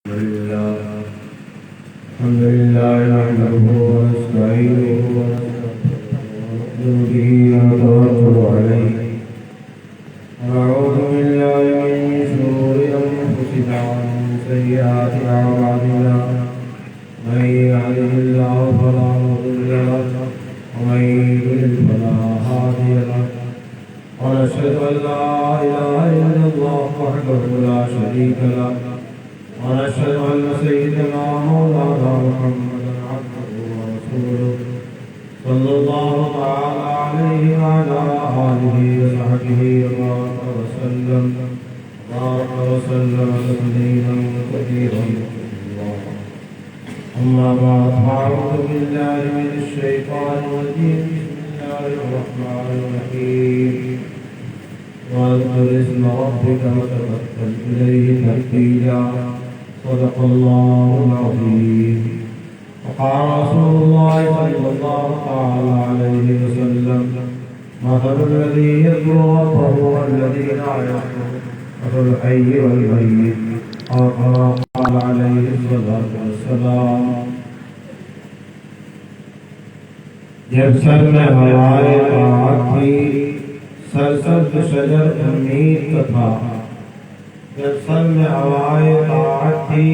الحمد لله نحمده ونستعينه ونؤمن به ونتوكل عليه ونعوذ بالله من شرور انفسنا ومن سيئات اعمالنا من يهده الله فلا مضل له ومن يضلل فلا هادي له ونشهد ان لا اله الا الله وحده لا شريك له ونشهد أن سيدنا مولانا محمدا عبده ورسوله صلى الله تعالى عليه وعلى آله وصحبه وسلم تسليما كثيرا. أما بعد فأعوذ بالله من الشيطان الرجيم. بسم الله الرحمن الرحيم. واذكر اسم ربك وتبتل إليه تبتيلا. صدق الله العظيم. وقال رسول الله صلى الله تعالى عليه وسلم مثل الذي يذكر ربه والذي لا يذكر مثل الحي والميت أو كما قال عليه الصلاة والسلام. جب سر میں ہوائے طاعت تھی سرسبز شجر امید کا تھا. جب سر میں ہوائے طاعت تھی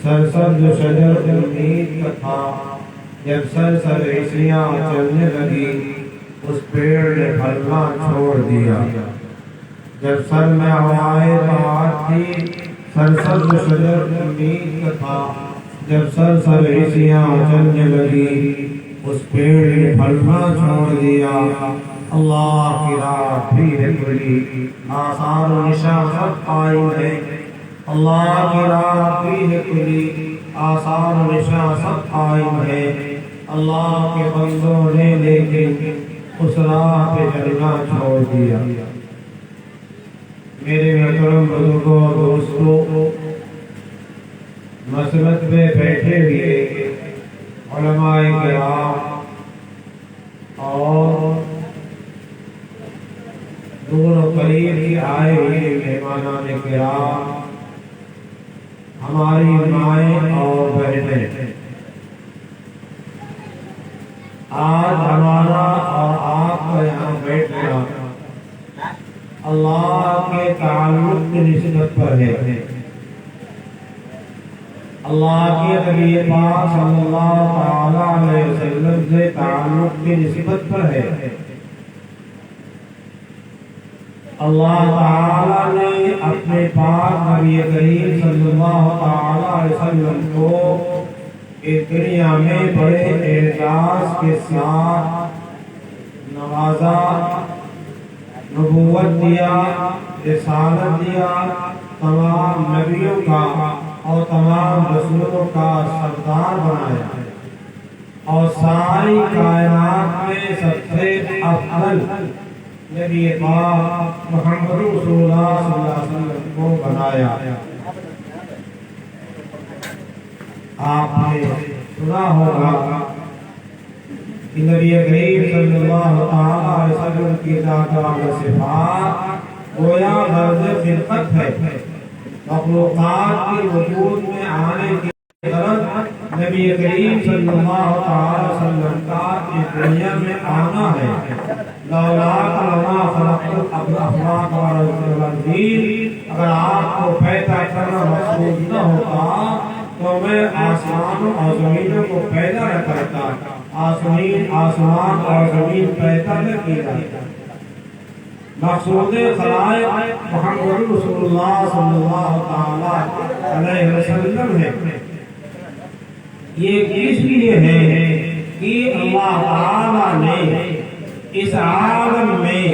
سرسبز شجر امید کا تھا. جب سر عیسیاں چلنے لگی اس پیڑ نے پھلنا چھوڑ دیا. جب سر میں ہوائے طاعت تھی سرسبز شجر امید کا تھا. جب سر عیسیاں چلنے لگی اس پیڑ نے پھلنا چھوڑ دیا. اللہ کی راہ پھر کھلی آثار و نشان سب قائم ہے. اللہ کی راہ پھر کھلی آثار و نشان سب قائم ہے. اللہ کے بندوں نے لیکن اس راہ پہ چلنا چھوڑ دیا. میرے محترم بزرگوں اور دوستوں، مسجد میں بیٹھے ہوئے علماء کرام اور دور و قریب کی آئے ہوئے مہمانان کرام، ہماری مائیں اور بہنیں، آج ہمارا اور آپ کا یہاں بیٹھنا اللہ کے تعلق کی نسبت پر ہے. اللہ کے نبی پاک صلی اللہ تعالی علیہ وسلم سے تعلق کی نسبت پر ہے. اللہ تعالی نے اپنے پاک نبی کریم صلی اللہ تعالی علیہ وسلم کو اس دنیا میں بڑے اعزاز کے ساتھ نوازا، نبوت دیا، رسالت دیا، تمام نبیوں کا اور تمام رسولوں کا سردار بنایا اور ساری کائنات میں سب سے افضل نبی پاک محمد رسول اللہ صلی اللہ علیہ وسلم کو بنایا. آپ نے سنا ہوگا کہ نبی کریم صلی اللہ علیہ وسلم کی ذات و صفات گویا غرض خلقت ہے. مخلوقات کے وجود میں آنے کی طرف نبی کریم صلی اللہ علیہ وسلم کا اس دنیا میں آنا ہے. اگر آپ کو پیدا کرنا مقصود نہ ہوتا تو میں آسمانوں اور زمینوں کو پیدا نہ کرتا، آسمان اور زمین پیدا نہ کیا. مقصود خلائق محمد رسول اللہ صلی اللہ تعالی علیہ وسلم ہے. یہ اس لیے ہے کہ اللہ تعالی نے اس عالم میں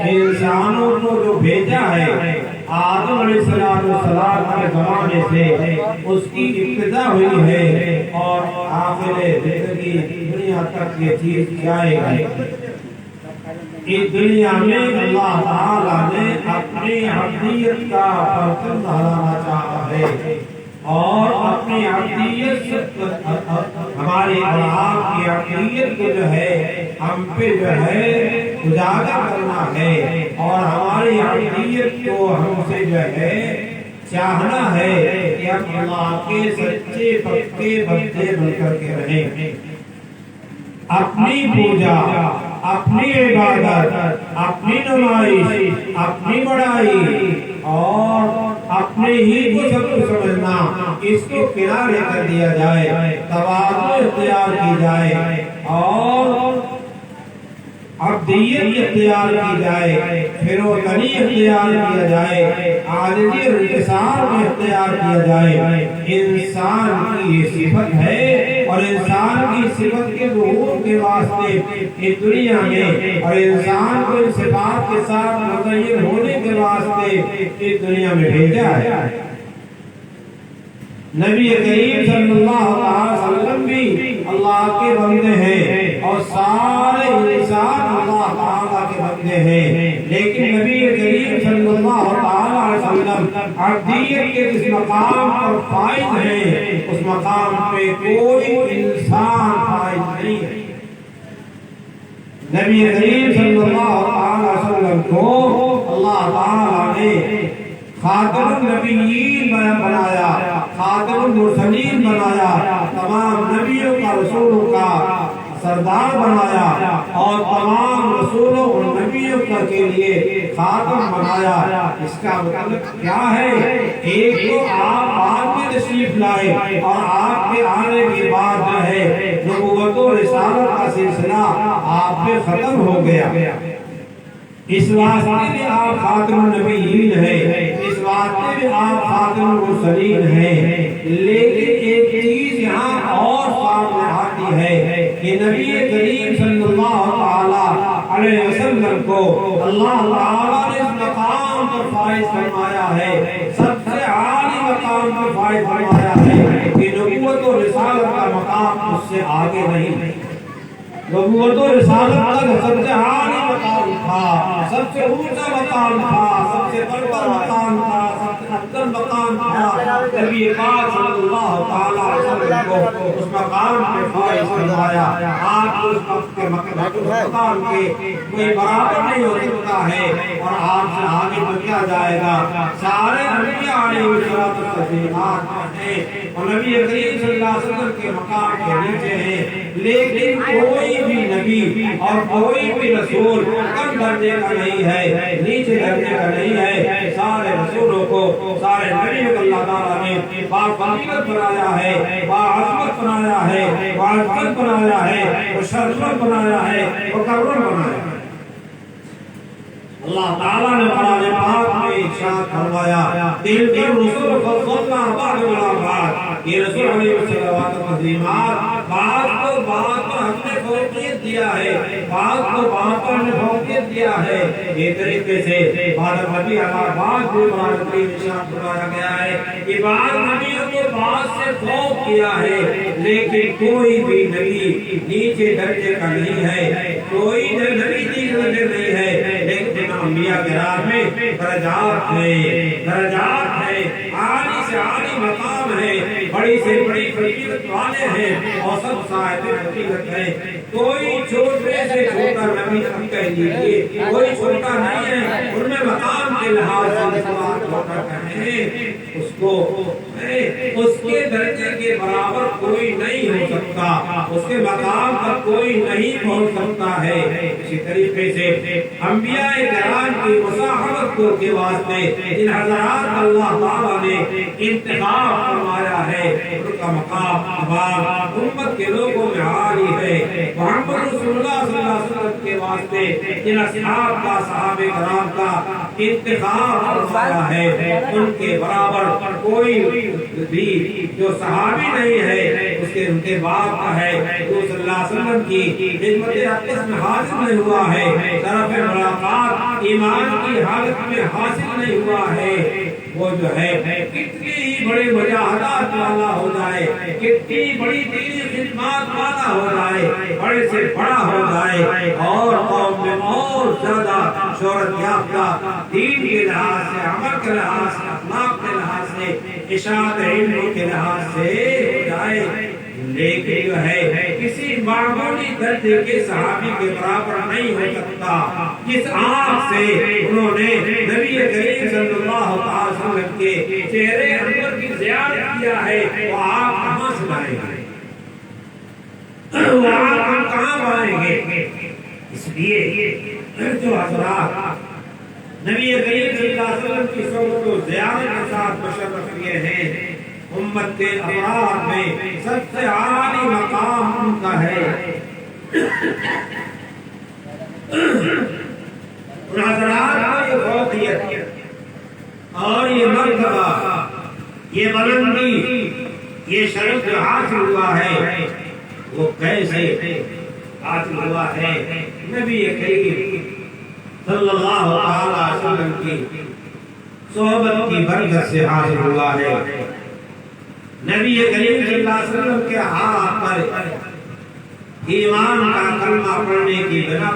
انسانوں کو جو بھیجا ہے آدم علیہ السلام کے زمانے سے اس کی ابتدا ہوئی ہے اور آخر زندگی دنیا تک یہ چیز جائے گی. اس دنیا میں اللہ تعالی نے اپنی عبدیت کا پرچم لہرانا چاہا ہے اور اپنی عبدیت ہماری آپ کی عبدیت کو جو ہے ہم پہ جو ہے اجاگر کرنا ہے اور ہماری عبدیت کو ہم سے جو ہے چاہنا ہے کہ ہم اللہ کے سچے پکے بندے بن کر کے رہیں، اپنی پوجا، اپنی عبادت، اپنی نمائش، اپنی بڑائی اور اپنے ہی کو سب کچھ سمجھنا، اس کو کنارے کر دیا جائے، تواضع اختیار کی جائے اور عبدیت اختیار کی جائے، فروتنی اختیار کیا جائے، عاجزی اور انکسار میں اختیار کیا جائے۔ انسان کی یہ صفت ہے اور انسان کی صفت کے ظہور کے واسطے اس دنیا میں اور انسان کو ان صفات کے ساتھ متعین ہونے کے واسطے اس دنیا میں بھیجا ہے۔ نبی کریم صلی اللہ علیہ وسلم بھی اللہ کے بندے ہیں اور سارے انسان اللہ تعالیٰ کے بندے ہیں، لیکن نبی کریم صلی اللہ علیہ وسلم عبدیت کے جس مقام پر فائز ہیں اس مقام پہ کوئی انسان فائز نہیں ہے۔ نبی کریم صلی اللہ علیہ وسلم کو اللہ تعالیٰ نے خاتم النبیین بنایا، خاتم المرسلین بنایا، تمام نبیوں کا رسولوں کا سردار بنایا اور تمام رسولوں اور نبیوں کے لیے خاتم بنایا۔ اس کا مطلب کیا ہے؟ ایک تو آپ بعد میں تشریف لائے اور آپ کے آنے کے بعد جو ہے نبوت و رسالت کا سلسلہ آپ پہ ختم ہو گیا، اس واسطے میں آپ خاتم النبیین ہیں، اس واسطے میں آپ خاتم المرسلین ہیں۔ لیکن ایک چیز یہاں اور سامنے آتی ہے کہ نبی کریم صلی اللہ علیہ وسلم کو اللہ تعالیٰ نے اس مقام پر فائز فرمایا ہے، سب سے عالی مقام پر فائز فرمایا ہے کہ نبوت و رسالت کا مقام اس سے آگے نہیں ہے۔ نبوت و رسالت کا سب سے عالی مقام تھا، سب سے اونچا مقام تھا، سب سے برتر مقام تھا، سب سے افضل مقام تھا۔ نبی پاک صلی اللہ تعالیٰ علیہ وسلم کو اس مقام پہ فائز فرمایا۔ آپ اس وقت کے مقام کے کوئی برابر نہیں ہو سکتا ہے اور آپ سے آگے تو کیا جائے گا۔ سارے انبیاء علیہ السلام ہیں اور نبی کریم صلی اللہ علیہ وسلم کے مقام کے نیچے ہیں، لیکن کوئی بھی نبی اور کوئی بھی رسول کم درجے کا نہیں ہے، نیچے درجے کا نہیں ہے۔ سارے رسولوں کو، سارے نبیوں کو اللہ تعالیٰ نے بافضیلت بنایا ہے، باعظمت بنایا ہے، باعزت بنایا ہے، مشرف بنایا ہے، مکرم بنایا ہے۔ اللہ تعالیٰ نے قرآن پاک میں ارشاد فرمایا، تلک الرسل فضلنا بعضهم علی بعض، یہ رسول علیہ السلام بعض کو بعض پر ہم نے فوقیت دیا ہے، بعض کو بعض پر ہم نے فوقیت دیا ہے۔ یہ طریقے سے بعض نبی بعض کو قرآن کریم میں ارشاد فرمایا گیا ہے کہ بعض نبیوں کو بعض سے فوق کیا ہے، لیکن کوئی بھی نبی نیچے درجے کا نہیں ہے، کوئی نبی نیچے درجے نہیں ہے، لیکن انبیاء کرام میں درجات ہیں، عالی سے عالی مقام ہے، بڑی سے بڑی فضیلت والے ہیں اور سب صاحب فضیلت ہیں۔ کوئی چھوٹے سے چھوٹا نبی ہم کہہ لیجیے، کوئی چھوٹا نہیں ہے، ان میں مقام کے لحاظ سے چھوٹا کہیں اس کے درجے کے برابر کوئی نہیں ہو سکتا، اس کے مقام پر کوئی نہیں پہنچ سکتا ہے۔ اسی طریقے سے انبیاء کرام کی مصاحبت کے واسطے ان حضرات اللہ تعالیٰ نے انتخاب فرمایا ہے، ان کا مقام تمام امت کے لوگوں میں عالی ہے۔ محمد رسول اللہ صلی اللہ علیہ وسلم کے واسطے ان اصحاب کا، صحابہ کرام کا انتخاب فرمایا ہے، ان کے برابر کوئی بھی جو صحابی نہیں ہے اس کے ان کے بعد کا ہے، جو صلی اللہ علیہ وسلم کی خدمت اقدس میں حاضر نہیں ہوا ہے، طرف ملاقات ایمان کی حالت میں حاصل نہیں ہوا ہے، وہ جو ہے کتنی ہی بڑے مجاہدات والا ہو جائے، کتنی بڑی دینی خدمات والا ہو جائے، بڑے سے بڑا ہو جائے اور قوم میں اور زیادہ شہرت یافتہ دین کے لحاظ سے، عمل کے لحاظ سے، اخلاق کے لحاظ سے، اشاعت علم کے لحاظ سے ہو جائے، لیکن جو ہے کسی معمولی درجے کے صحابی کے برابر نہیں ہو سکتا جس آنکھ سے انہوں نے نبی کریم صلی اللہ علیہ وسلم کے چہرے انور کی زیارت کیا ہے وہ آپ کہاں سے لائیں گے وہ آپ کہاں پائیں گے اس لیے جو حضرات نبی کریم صلی اللہ علیہ وسلم کی صحبت و زیارت کے ساتھ مشرف کیے ہیں امت کے افراد میں سب سے عالی مقام ان کا ہے ان حضرات کا یہ فوقیت اور یہ مرتبہ یہ بلندی یہ شرف جو حاصل ہوا ہے وہ کیسے حاصل ہوا ہے نبی کریم صلی اللہ علیہ وسلم کی صحبت کی برکت سے حاصل ہوا ہے نبی کریم صلی اللہ علیہ وسلم کے ہاتھ پر ایمان کا کلمہ پڑھنے کی بنا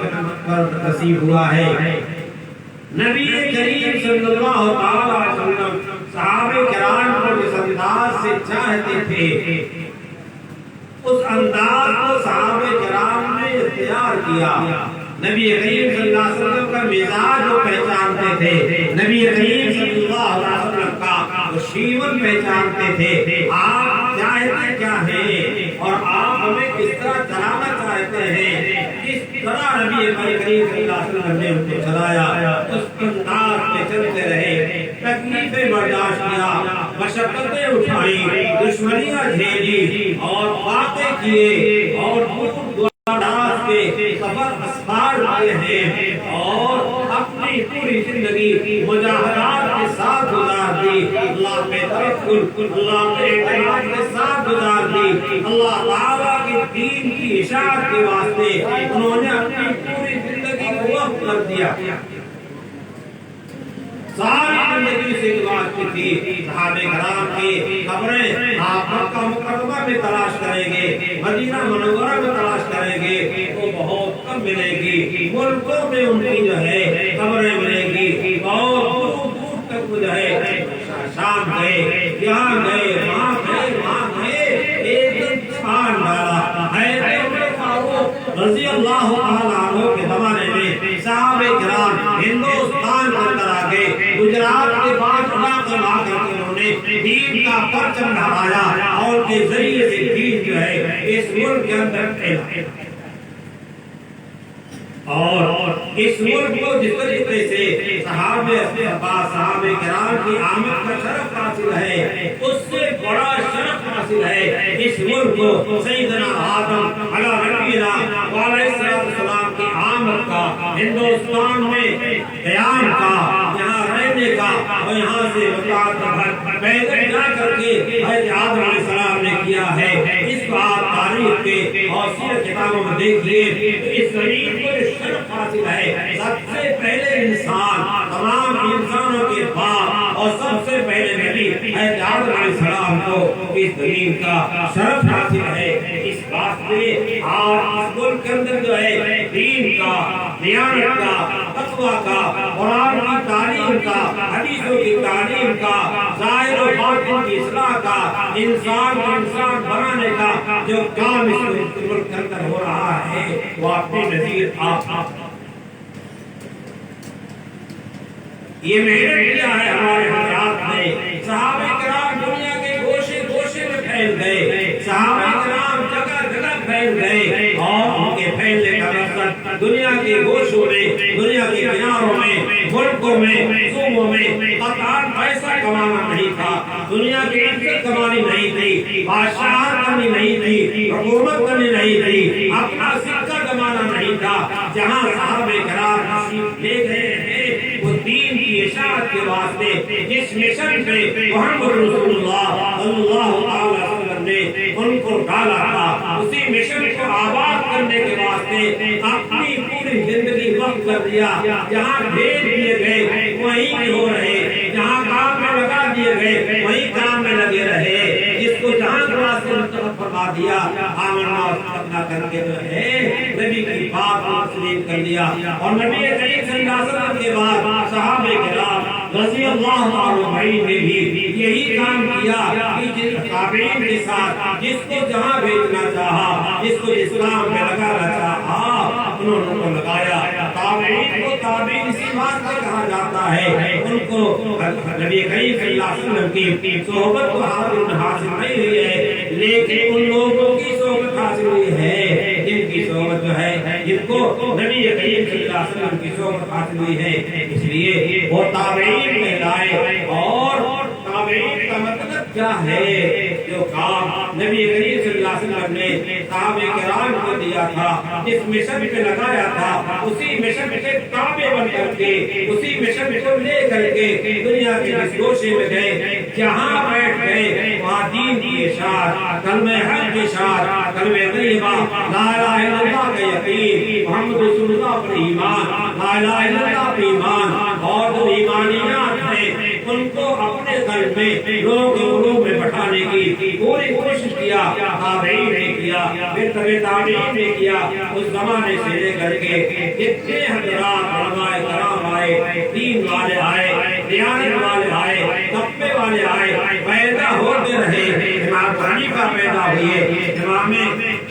پر نصیب ہوا ہے نبی کریم صلی اللہ علیہ وسلم صحابہ کرام کو جس انداز سے چاہتے تھے اس انداز کو صحابہ کرام نے اختیار کیا نبی کریم صلی اللہ علیہ وسلم کا مزاج وہ پہچانتے تھے نبی کریم صلی اللہ علیہ وسلم کا وہ شیون پہچانتے تھے آپ چاہتے کیا ہیں اور آپ ہمیں کس طرح چلانا چاہتے ہیں کس طرح نبی کریم صلی اللہ علیہ وسلم نے ان کو چلایا اس انداز میں چلتے رہے تکلیفیں برداشت کیا مشقتیں اٹھائیں دشمنیاں جھیلی اور باتیں کیے اور سفر اسفار کیے ہیں اور اپنی پوری زندگی مجاہدات کے ساتھ گزار دی اللہ پہ توکل اللہ پہ اعتماد کے ساتھ گزار دی اللہ تعالیٰ کے دین کی اشاعت کے واسطے انہوں نے اپنی پوری زندگی کو وقف کر دیا ساری زندگی سے بات کی تھی صحابہ کرام کی خبریں آپ مکہ مکرمہ میں تلاش کریں گے مدینہ منورہ میں تلاش کریں گے وہ بہت کم ملے گی ملکوں میں ان کی جو ہے خبریں ملیں گی بہت دور دور تک وہ جو ہے شام گئے یہاں گئے وہاں گئے ایک دن چھان ڈالا ہے رضی اللہ تعالیٰ عنہ کے زمانے میں صحابہ کرام ہندوستان کے اندر آگے گجرات کے بعد علاقہ لا کر کے انہوں نے دین کا پرچم لہرایا اور کے ذریعے سے دین جو ہے اس ملک کے اندر پھیلا اور اس ملک کو جس طریقے سے صحابہ کرام کی آمد کا شرف حاصل ہے اس سے بڑا شرف حاصل ہے اس ملک کو سیدنا آدم علیہ نبینا علیہ السلام کی آمد کا ہندوستان میں قیام کا یہاں رہنے کا اور یہاں سے پیدل جا کر کے حضرت آدم علیہ السلام نے کیا ہے اس کو آپ تاریخ کے اور سیرت کتابوں میں دیکھیے اس زمین کو شرف حاصل ہے سب سے پہلے انسان تمام انسانوں کے باپ اور سب سے پہلے نبی حضرت آدم علیہ السلام کو اس زمین کا شرف حاصل ہے اس بات سے آپ اس ملک کے اندر جو ہے دین کا دیانت کا تقوی کا قرآن کی تعلیم کا حدیثوں کی تعلیم کا ظاہر و باطن کی اصلاح کا انسان کو انسان بنانے کا جو کام اس ملک کے اندر ہو رہا ہے وہ اپنی نظیر آپ یہ محنت کیا ہے ہمارے حضرات نے صحابہ کرام دنیا کے گوشے گوشے میں پھیل گئے صحابہ کرام جگہ جگہ پھیل گئے اور ان کے پھیلنے کا مقصد دنیا کے گوشوں میں دنیا کے کناروں میں ملکوں میں صوبوں میں قطعاً پیسہ کمانا نہیں تھا دنیا کی عزت کمانی نہیں تھی بادشاہت کرنی نہیں تھی حکومت کرنی نہیں تھی اپنا سکہ کمانا نہیں تھا جہاں صحابہ کرام نصیب لے گئے ہیں وہ دین کی اشاعت کے واسطے جس مشن پہ محمد رسول اللہ صلی اللہ علیہ وسلم نے ان کو ڈالا تھا اسی مشن کو آباد کرنے کے واسطے اپنی پوری زندگی وقف کر دیا جہاں بھیج دیے گئے وہیں ہو رہے جہاں کام میں لگا دیے گئے وہیں کام میں لگے رہے جس کو جہاں کے واسطے منتخب فرما دیا آمنا اپنا کر کے جو ہے نبی کی بات کو تسلیم کر لیا اور نبی کریم صلی اللہ علیہ وسلم کے بعد صحابہ کرام رضی اللہ عنہم نے بھی یہی کام کیا کہ جن صحابہ تابعین کے ساتھ جس کو جہاں بھیجنا چاہا، جس کو اسلام میں لگانا چاہا، انہوں نے لگایا۔ تابعین کو تابعین اسی بات سے کہا جاتا ہے، ان کو نبی کریم صلی اللہ علیہ وسلم کی صحبت کو حاصل نہیں ہوئی ہے، لیکن ان لوگوں کی صحبت حاصل ہوئی ہے جن کی صحبت جو ہے، جن کو نبی کریم صلی اللہ علیہ وسلم کی صحبت حاصل ہوئی ہے، اس لیے وہ تابعین کہلائے۔ اور تابعین کا مطلب کیا ہے؟ جو کام نبی کریم صلی اللہ علیہ وسلم نے صحابہ کرام کو دیا تھا، جس مشن پہ لگایا تھا، اسی مشن کے تابع بن کر کے، اسی مشن کو لے کر کے دنیا کے جس گوشے میں گئے، جہاں بیٹھ گئے، وہاں دین کی اشاعت، کلمہ حق کی اشاعت، کلمہ طیبہ، لا الہ الا اللہ کا یقین، محمد رسول اللہ پر ایمان، لا الہ الا اللہ پر ایمان، اور جو ایمانیات ہیں ان کو اپنے قلب میں لوگوں میں بٹھانے کی پوری کوشش کیا۔ تابعین نے کیا، پھر تابعین نے کیا۔ اس زمانے سے لے کر کے جتنے حضرات علماء کرام آئے، دین والے آئے، دیانت والے آئے، تقوی والے آئے، پیدا ہوتے رہے۔ امام حنیفہ پیدا ہوئے، امام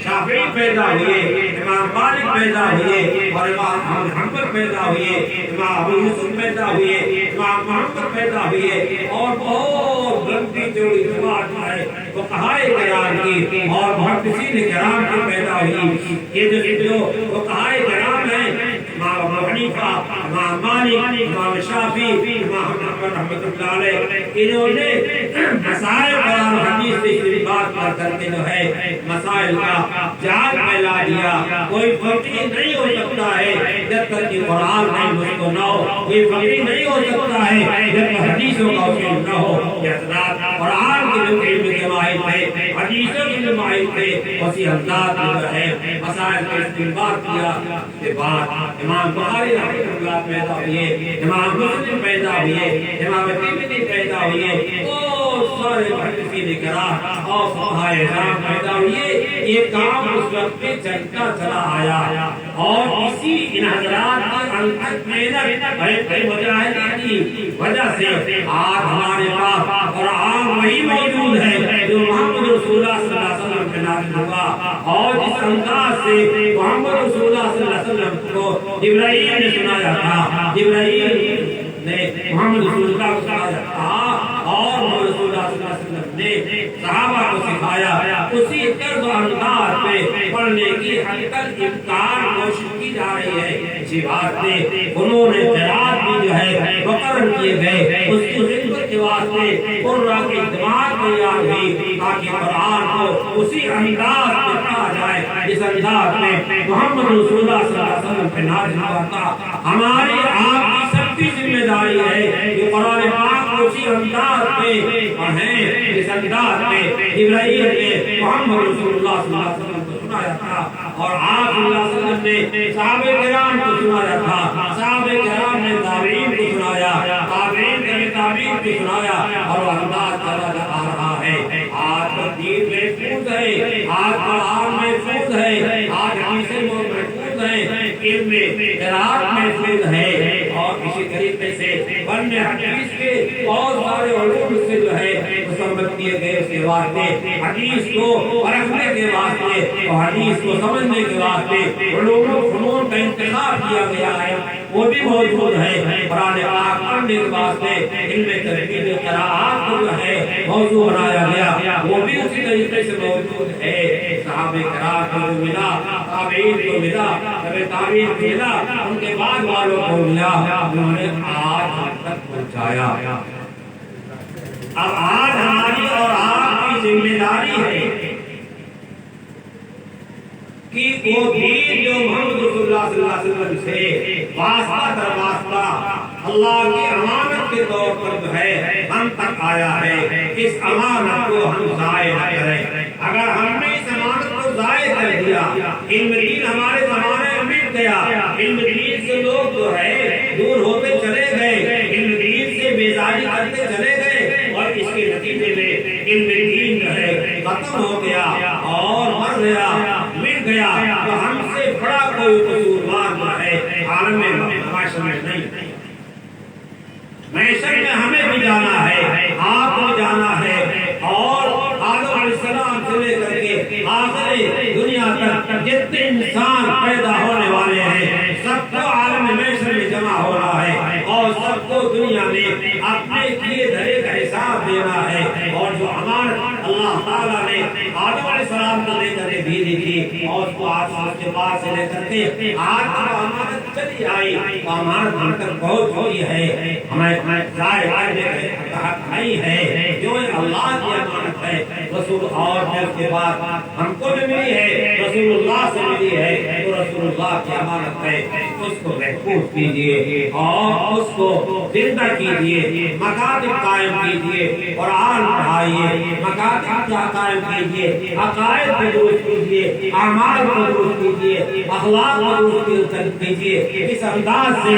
شافعی پیدا ہوئے، امام مالک پیدا ہوئے، اور امام احمد حنبل پیدا ہوئے، امام ابو یوسف پیدا ہوئے، امام محمد پیدا ہوئے، اور بہت لمبی چوڑی جماعت ہے فقہائے کرام کی اور محدثین کرام کی پیدا ہوئی۔ یہ جو فقہائے کرام ہیں، امام ابو حنیفہ، امام مالک، امام شافعی، امام احمد رحمۃ اللہ علیہ، انہوں نے مسائل قرآن حدیث سے استنباط کر کے جو ہے مسائل کا جال پھیلا دیا۔ کوئی فقیہ نہیں ہو سکتا ہے جب تک کہ قرآن میں اس کو نہ ہو، کوئی فقیہ نہیں ہو سکتا ہے جب تک حدیثوں کا اصول نہ ہو۔ یہ حضرات قرآن کے جو علم کے ماہر تھے، حدیثوں کے جو ماہر تھے، اسی انداز میں جو ہے مسائل کا استنباط کیا۔ کے بعد امام بخاری رحمۃ اللہ پیدا ہوئے، امام مسلم پیدا ہوئے، امام ترمذی پیدا ہوئے، بہت سارے محدثین کرام اور فقہائے کرام پیدا ہوئے۔ یہ کام اس وقت میں چلتا چلا آیا، اور اسی ان حضرات کی انتھک محنت بے مجاہدہ کی وجہ سے آج ہمارے پاس قرآن وہی موجود ہے جو محمد رسول اللہ صلی اللہ علیہ وسلم کے نازل ہوا، اور جس انداز سے محمد رسول اللہ صلی اللہ علیہ وسلم کو جبرائیل نے سنایا تھا، جبرائیل نے محمد رسول اللہ کو سنایا تھا، اور محمد رسول اللہ صلی اللہ علیہ وسلم نے صحابہ کو سکھایا، اسی طرز و انداز پہ پڑھنے کی حد تک امکان کوشش کی جا رہی ہے۔ اسی بات میں انہوں نے قرات بھی جو ہے مقرر کیے گئے، اس کی خدمت کے واسطے قرآ کی دماغ تیار ہوئی تاکہ قرآن کو اسی انداز میں پڑھا جائے جس انداز میں محمد رسول اللہ صلی اللہ علیہ وسلم پہ نازل ہوا تھا۔ ہماری آپ کی سب کی ذمہ داری ہے کہ قرآن پاک کو اسی انداز میں پڑھیں جس انداز میں جبرائیل نے محمد رسول اللہ صلی اللہ علیہ وسلم کو سنایا تھا، اور آپ صلی اللہ علیہ وسلم نے صحابہ کرام کو سنایا تھا، صحابہ کرام نے تابعین کو سنایا، تابعین نے تابعین کو سنایا، اور وہ انداز چلا آ رہا ہے۔ آج دین محفوظ ہے، آج قرآن محفوظ ہے، آج حدیثیں محفوظ ہیں، علم قرات محفوظ ہے، اور اسی طریقے سے فن حدیث کے بہت سارے علوم سے جو ہے مسمت کیے گئے، اس کے واسطے حدیث کو پرکھنے کے واسطے اور حدیث کو سمجھنے کے واسطے علوم و فنون کا انتخاب کیا گیا ہے، وہ بھی موجود ہے۔ قرآن پاک پڑھنے کے واسطے علم تجوید قراءات کو جو ہے موضوع بنایا گیا، وہ بھی اسی طریقے سے موجود ہے۔ صحابہ کرام کو ملا، تابعین کو ملا، تابعین کو ملا، ان کے بعد والوں کو ملا، انہوں نے آج ہم تک پہنچایا۔ اب آج ہماری اور آپ کی ذمہ داری ہے کہ وہ دین جو محمد رسول اللہ صلی اللہ علیہ وسلم سے واسطہ در واسطہ اللہ کی امانت کے طور پر جو ہے ہم تک آیا ہے، اس امانت کو ہم ضائع نہ کریں۔ اگر ہم نے اس امانت کو ضائع کر دیا، علم دین ہمارے زمانے میں مٹ گیا، علم دین سے لوگ جو ہے دور ہوتے چلے گئے، علم دین سے بیزاری کرتے چلے گئے، اور اس کے نتیجے میں علم دین جو ہے ختم ہو گیا اور مر گیا، مٹ گیا، تو ہم سے بڑا کوئی قصوروار جو ہے عالم معاشر میں نہیں۔ معاشر میں ہمیں بھی جانا ہے، آپ کو جانا ہے، اور دنیا تک جتنے انسان پیدا ہونے والے ہیں سب کو عالم محشر میں جمع ہو رہا ہے اور سب کو دنیا میں اپنے کیے دھرے کا حساب دینا ہے اور جو امانت اللہ تعالیٰ نے آدم علیہ السلام کو دے کر بھیجی تھی اور اس کو آج کے پاس سے لے کر کے آج جو امانت چلی آئی امانت بن کر پہنچ ہوئی ہے ہمیں ظاہر حق نہیں ہے جو اللہ کی امانت ہے رسول اور پھر اس کے بعد ہم کو بھی ملی ہے رسول اللہ سے ملی ہے تو رسول اللہ کی امانت ہے اس کو محفوظ کیجیے اور اس کو زندہ کیجیے مکاتب قائم کیجیے قرآن پڑھائیے مکاتب قائم کیجیے عقائد کو درست کیجیے اعمال کو درست کیجیے اخلاق کو درست کیجیے اس انداز سے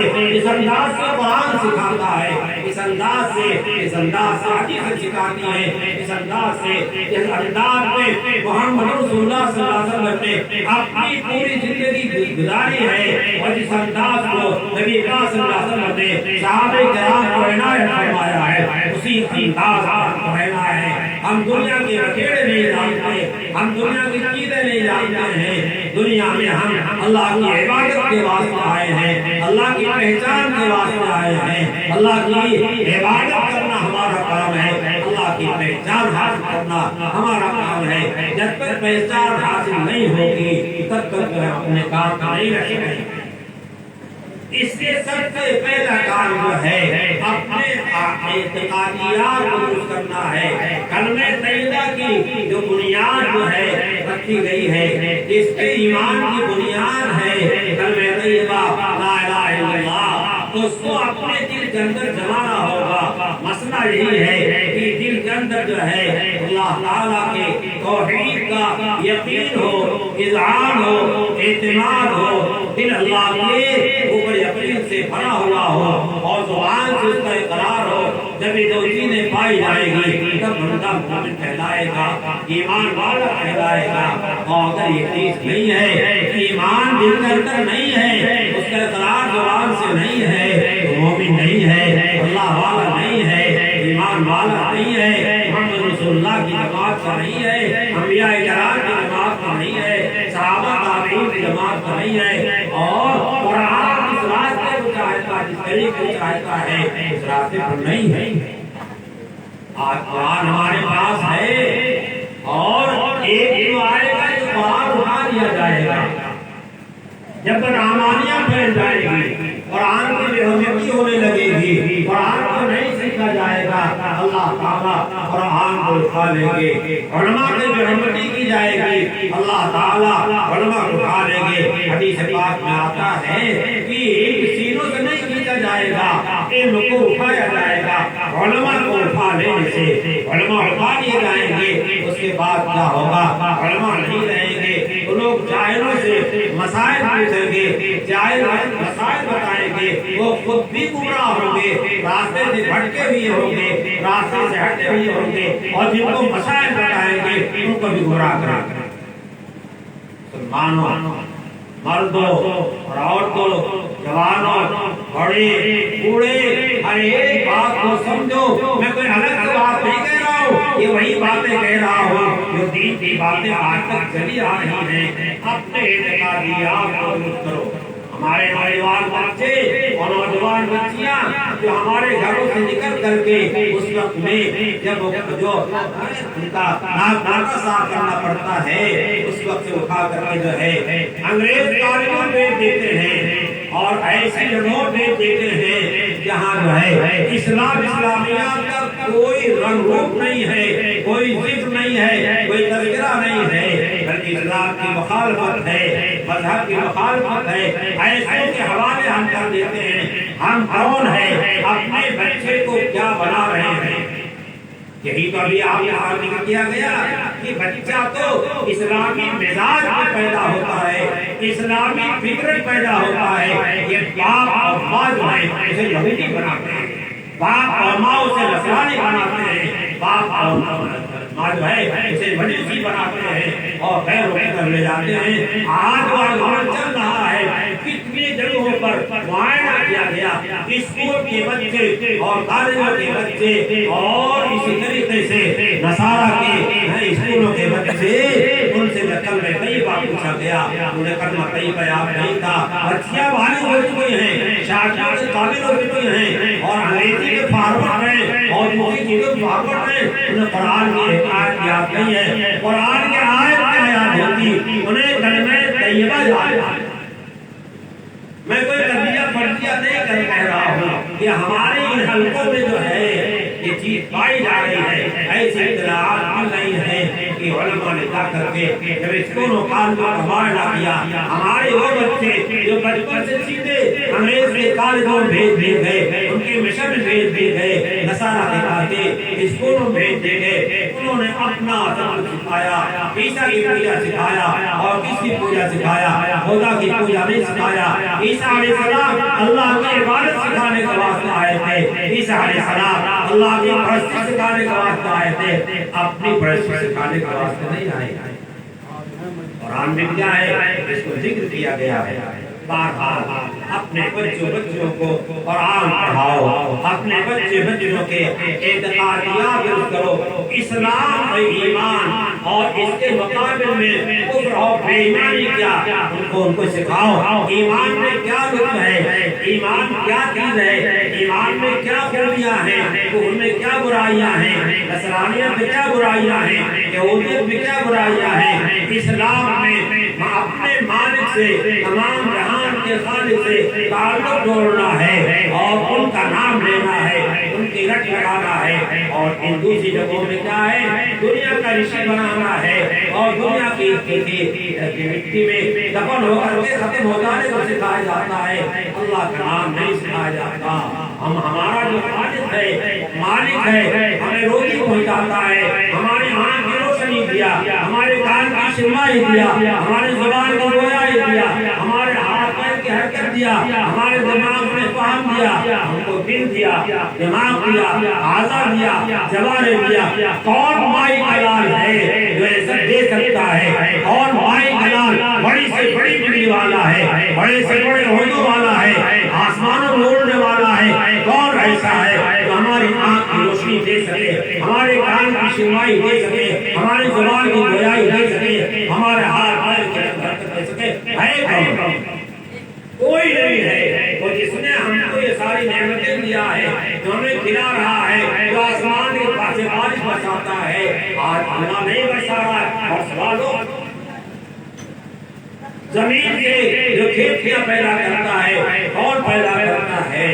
قرآن سکھاتا ہے اس انداز سے حدیث سکھاتی ہے اس انداز میں محمد رسول اللہ صلی اللہ علیہ وسلم نے اپنی پوری زندگی گزاری ہے اور جس انداز کو نبی پاک صلی اللہ علیہ وسلم نے صحابہ کرام کو عنایت فرمایا ہے اسی انداز کو رہنا ہے ہم دنیا کے بکیڑے نہیں جانتے ہم دنیا کی چیزیں نہیں جانتے ہیں دنیا میں ہم اللہ کی عبادت کے واسطے آئے ہیں اللہ کی پہچان کے واسطے آئے ہیں اللہ کی عبادت کرنا ہمارا کام ہے اللہ کی پہچان حاصل کرنا ہمارا کام ہے جب تک پہچان حاصل نہیں ہوگی تب تک ہم اپنے کام کا نہیں رکھیں گے اس سے سب سے پہلا کام جو ہے اپنے اعتقادیات کو درست کرنا ہے کلمہ طیبہ کی جو بنیاد جو ہے رکھی گئی ہے جس کے ایمان کی بنیاد ہے کلمہ طیبہ لا الہ الا اللہ اس کو اپنے دل کے اندر جمانا ہوگا مسئلہ یہی ہے کہ دل کے اندر جو ہے اللہ تعالیٰ کے توحید کا یقین ہو اذعان ہو اعتماد ہو دل اللہ کے اوپر یقین سے بھرا ہوا ہو اور زبان سے اس کا اقرار ہو جب یہ دو چیزیں پائی جائے گی تب بندہ مومن کہلائے گا ایمان والا کہلائے گا اور اگر یہ چیز نہیں ہے ایمان دل کے اندر نہیں ہے اس کا اقرار زبان سے نہیں ہے تو مومن نہیں ہے اللہ والا نہیں ہے ایمان والا نہیں ہے محمد رسول اللہ کی جماعت کا نہیں ہے انبیاء کرام کی جماعت کا نہیں ہے صحابہ تابعین کی جماعت کا نہیں ہے اور قرآن اس راستے کو چاہتا جس طریقے کو چاہتا ہے اس راستے پر نہیں ہے آج قرآن ہمارے پاس ہے اور ایک جو آئے گا جو قرآن اٹھا دیا جائے گا جب رحمانیاں پھیل جائے گی قرآن کی بے حرمتی ہونے لگے گی قرآن کو نہیں سیکھا جائے گا اللہ تعالیٰ قرآن کو اٹھا لیں گے علماء کی بے حرمتی کی جائے گی اللہ تعالیٰ علماء کو اٹھا لیں گے حدیث پاک میں آتا ہے کہ سینوں سے نہیں کھینچا جائے گا علم کو اٹھایا جائے گا علماء کو اٹھا لینے سے علماء اٹھا لیے جائیں گے اس کے بعد کیا ہوگا علماء نہیں رہیں گے لوگ جاہلوں سے مسائل پوچھیں گے جاہل مسائل بتائیں گے وہ خود بھی گمراہ ہوں گے راستے سے بھٹکے بھی ہوں گے راستے سے ہٹے بھی ہوں گے اور جن کو مسائل بتائیں گے ان کو بھی گمراہ کریں گے مسلمانوں مردوں اور عورتوں جوانوں بڑے بوڑھے ہر ایک بات کو سمجھو میں کوئی الگ سے بات نہیں کہہ رہا ہوں یہ وہی باتیں کہہ رہا ہوں جو دین کی باتیں آج تک چلی آ رہی ہیں اپنے اعتقادیات کو درست کرو ہمارے نوجوان بچے اور نوجوان بچیاں جو ہمارے گھروں سے نکل کر کے اس وقت میں جب جو ان کا ناک صاف کرنا پڑتا ہے اس وقت سے اٹھا کر کے جو ہے انگریز تعلیم بیچ دیتے ہیں اور ایسی جگہوں بیچ دیتے ہیں جہاں جو ہے اسلامیات کا کوئی رنگ روپ نہیں ہے کوئی ذکر نہیں ہے کوئی تذکرہ نہیں ہے بلکہ اسلام کی مخالفت ہے مذہب کی مخالفت ہے ایسے کے حوالے ہم کر دیتے ہیں ہم کون ہیں اپنے بچے کو کیا بنا رہے ہیں یہی تو ابھی آپ یہاں ذکر کیا گیا کہ بچہ تو اسلامی مزاج میں پیدا ہوتا ہے اسلامی فکر پیدا ہوتا ہے یہ باپ اور ماں جو ہے اسے یہودی بناتے ہیں باپ اور ماں اسے نصرانی بناتے ہیں باپ اور ماں جو ہے اسے مجوسی بناتے ہیں اور غیر کر لے جاتے ہیں آج وہ آندولن چل رہا ہے کتنی جگہوں پر معائنہ کیا گیا اسکول کے بچے اور کالجوں کے بچے اور اسی طریقے سے نصارہ کے اسکولوں کے بچے ان سے کلمہ طیبہ پوچھا انہیں کلمہ طیبہ یاد نہیں تھا، بچیاں بالغ ہو چکی ہیں، شادیوں کے قابل ہو چکی ہیں اور انگریزی کے فارورڈ ہیں اور دوسری چیزوں کے فارورڈ ہیں، انہیں قرآن کی ایک آیت یاد نہیں ہے، قرآن کی آیت کیا یاد ہوتی، انہیں کلمہ طیبہ یاد ہے۔ میں کوئی قضیہ فرضیہ نہیں کہہ رہا ہوں، یہ ہمارے ان حلقوں میں جو ہے یہ چیز پائی جا رہی ہے، ایسی اطلاعات مل رہی ہیں کہ علماء نے جا کر کے جب اسکولوں کالجوں کا معائنہ کیا، ہمارے وہ بچے جو بچپن سے سیدھے انگریز کے کالجوں میں بھیج دیے گئے، ان کے مشن میں بھیج دیے گئے، نصارہ دکھا کے اسکولوں میں بھیج دیے گئے، انہوں نے اپنا سبق سکھایا، عیسیٰ کی پوجا سکھایا اور کس کی پوجا سکھایا؟ خدا کی پوجا نہیں سکھایا۔ عیسیٰ علیہ السلام اللہ کی عبادت سکھانے کے واسطے آئے تھے، عیسیٰ علیہ السلام اللہ کی پرستش سکھانے کے واسطے آئے تھے، اپنی پرستش سکھانے کے واسطے نہیں آئے۔ قرآن میں کیا ہے؟ اس کو ذکر کیا گیا ہے، بار اپنے بچوں کو قرآن پڑھاؤ، اپنے بچوں کے اعتقادیات درست کرو، اسلام و ایمان اور اس کے مقابل میں کفر اور بے ایمانی کیا ان کو سکھاؤ، ایمان میں کیا لطف ہے، ایمان کیا چیز ہے، ایمان میں کیا خوبیاں ہیں، کفر میں کیا برائیاں ہیں، نصرانیت میں کیا برائیاں ہیں، یہودیت میں کیا برائیاں ہیں، اسلام میں اپنے مالک سے، تمام جہان کے خالق سے تعلق جوڑنا ہے اور ان کا نام لینا ہے، ان کی رٹ لگانا ہے، اور ان دوسری جگہوں میں کیا ہے؟ دنیا کا رشی بنانا ہے اور دنیا کی مٹی میں دفن ہو کر کے ختم ہو جانے کو سکھایا جاتا ہے، اللہ کا نام نہیں سکھایا جاتا۔ ہمارا جو خالق ہے، مالک ہے، ہمیں روزی پہنچاتا ہے، ہماری آنکھ کی روشنی دیا، ہمارے کان کی سنوائی دیا، ہماری زبان کی گویائی دیا، ہمارے ہاتھ پیر کی حرکت دیا، ہمارے دماغ میں فہم دیا، ہم کو دل دیا، دماغ دیا، اعضا دیا، جوارح دیا۔ کون مائی کلال ہے جو یہ سب دے سکتا ہے؟ کون مائی کلال بڑی سے بڑی بڑی والا ہے، بڑے سے بڑے عہدوں والا ہے، آسمانوں میں اڑنے والا ہے؟ کون ایسا ہے جو ہماری آنکھ کی روشنی دے سکے، ہمارے کان کی سنوائی دے سکے، ہماری زبان کی گویائی دے سکے، ہمارے ہاتھ پیر کی حرکت دے سکے؟ ہے کون؟ کوئی نہیں ہے۔ اور جس نے ہم کو یہ ساری نعمتیں دیا ہے، جو ہمیں کھلا رہا ہے، جو آسمان کے پاس سے بارش برساتا ہے، آج اللہ نہیں برسا رہا ہے، اور سوالو زمین سے جو کھیتیاں پیدا کرتا ہے، کون پیدا کرتا ہے؟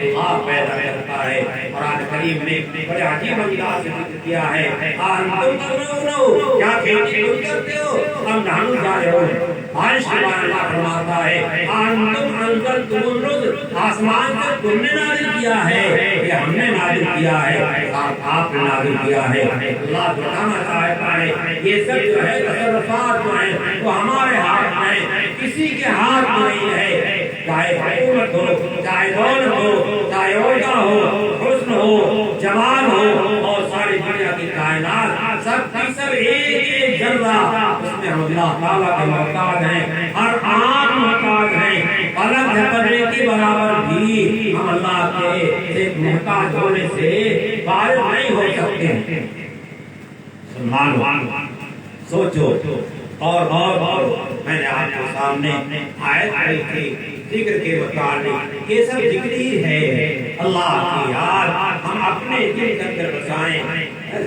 اللہ پیدا کرتا ہے۔ قرآن کریم نے بڑے عجیب انداز سے ذکر کیا ہے، انتم تزرعون، کیا کھیتی تم کرتے ہو؟ ہم نحن زارعون، بارش کے بارے اللہ فرماتا ہے، انتم انزلتم النزل، آسمان سے تم نے نازل کیا ہے یا ہم نے نازل کیا ہے؟ آپ نے نازل کیا ہے۔ اللہ بتانا چاہتا ہے یہ سب جو ہے تصرفات جو ہیں وہ ہمارے ہاتھ میں، کسی کے ہاتھ میں نہیں ہے، چاہے حکومت ہو، چاہے دولت ہو، چاہے عہدہ ہو، حسن ہو، جمال ہو، اور ساری دنیا کی کائنات سب کی سب ایک ذرہ اس میں ہم اللہ تعالیٰ کے محتاج ہیں، ہر آن محتاج ہیں، پلک جھپکنے کی برابر بھی ہم اللہ کے محتاج ہونے سے فارغ نہیں ہو سکتے۔ سوچو اور میں نے آپ کے سامنے آیت پڑھی تھی ذکر کے متعلق، یہ سب ذکر ہی ہے، اللہ کی یاد ہم اپنے دل کے اندر بسائیں۔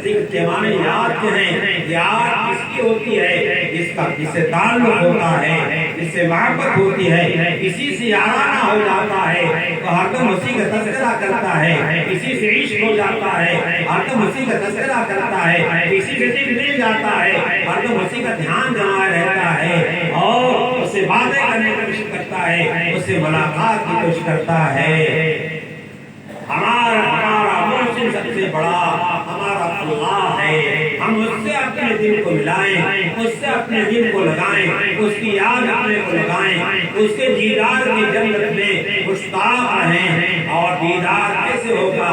ذکر کے معنی یاد جو ہیں، یاد کس کی ہوتی ہے؟ جس سے تعلق ہوتا ہے، جس سے محبت ہوتی ہے، کسی سے یارانہ ہو جاتا ہے تو ہر دم اسی کا تذکرہ کرتا ہے، کسی سے عشق ہو جاتا ہے ہر دم اسی کا تذکرہ کرتا ہے، کسی سے دل مل جاتا ہے ہر دم اسی کا دھیان جمائے رہتا ہے اور اس سے باتیں کرنے کی کوشش کرتا ہے، اس سے ملاقات کی کوشش کرتا ہے۔ ہمارا محسن سب سے بڑا ہمارا اللہ ہے، ہم اس سے اپنے دل کو ملائیں، اس سے اپنے دل کو لگائیں، اس کی یاد اپنے کو لگائیں، اس کے دیدار کی جنت میں مشتاق رہیں۔ اور دیدار کیسے ہوگا؟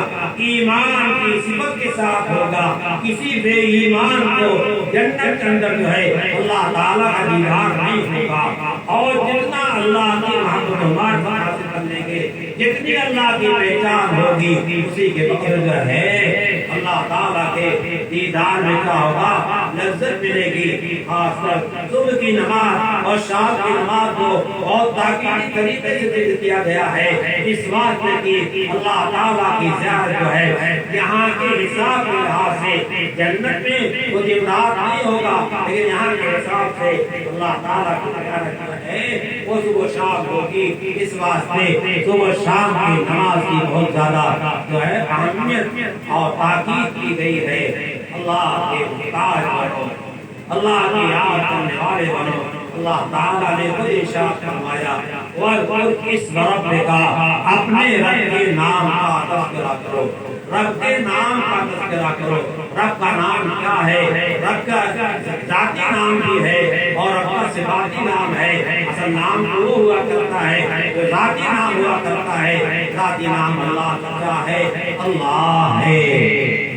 ایمان کی صفت کے ساتھ ہوگا۔ کسی بے ایمان کو جنت کے اندر جو ہے اللہ تعالیٰ کا دیدار نہیں ہوگا، اور جتنا اللہ کی محبت و معرفت حاصل کرنے کے، جتنی اللہ کی پہچان ہوگی، اسی کے بغیر جو ہے اللہ تعالیٰ کے دیدار میں کیا ہوگا؟ لذت ملے گی. خاص کر صبح کی نماز اور شام کی نماز کو بہت تاکیدی طریقے سے ذکر کیا گیا ہے اس بات میں کہ اللہ تعالیٰ کی زیارت جو ہے یہاں کے حساب کے لحاظ سے جنت میں وہ امداد نہیں ہوگا، لیکن یہاں کے حساب سے اللہ تعالیٰ کی زیارت جو ہے وہ صبح شام ہوگی. اس واسطے صبح شام کی نماز کی بہت زیادہ جو ہے اہمیت اور تاکید کی گئی ہے. اللہ کے محتاج بنو، اللہ کی یاد کرنے والے بنو. اللہ تعالیٰ نے خود ارشاد فرمایا وَاذْكُرْ اسْمَ رَبِّكَ، اپنے رب کے نام کا تذکرہ کرو، رب کے نام کا تذکرہ کرو. رب کا نام کیا ہے؟ رب کا ذاتی نام بھی ہے اور رب کا صفاتی نام ہے. اصل نام وہ ہوا کرتا ہے جو ذاتی نام ہوا کرتا ہے. ذاتی نام اللہ کا ہے، اللہ ہے.